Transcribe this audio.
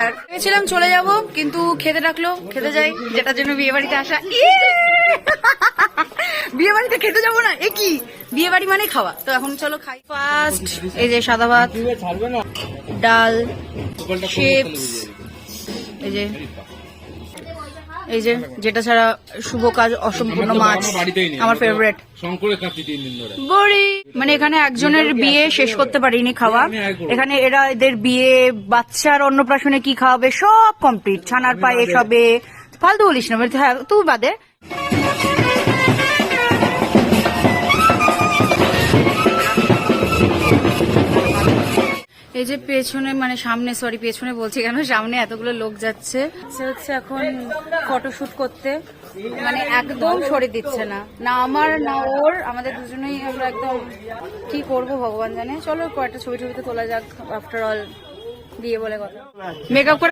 ভেবেছিলাম চলে যাব, কিন্তু খেতে ডাকলো, খেতে যাই, যেটার জন্য বিয়ে বাড়িতে আসা। বিয়ে বাড়িতে খেতে যাবো না, এ কি বিয়ে বাড়ি মানে খাওয়া? তো এখন চলো খাই। ফার্স্ট এই যে সাদা ভাত, ডাল, চিপস, এই যে যেটা ছাড়া শুভ কাজ অসম্পূর্ণ, মাছ আমার ফেভারিট, বড়ি। মানে এখানে একজনের বিয়ে শেষ করতে পারিনি খাওয়া, এখানে এরা এদের বিয়ে, বাচ্চার অন্নপ্রাশনে কি খাওয়াবে সব কমপ্লিট, ছানার পায়েস হবে। ফালতু বলিস না, হ্যাঁ তুই বাদে। এই যে পেছনে, মানে সামনে, সরি পেছনে বলছি কেন, সামনে এতগুলো লোক যাচ্ছে। সে হচ্ছে এখন ফটোশুট করতে, মানে একদম সরে দিচ্ছে না, না আমার না ওর, আমাদের দুজনেই আমরা একদম কি করব ভগবান জানে। চলো কয়েকটা ছবি টবিতে তোলা যাক, আফটার অল বিয়ে বলে কথা। মেকআপ করে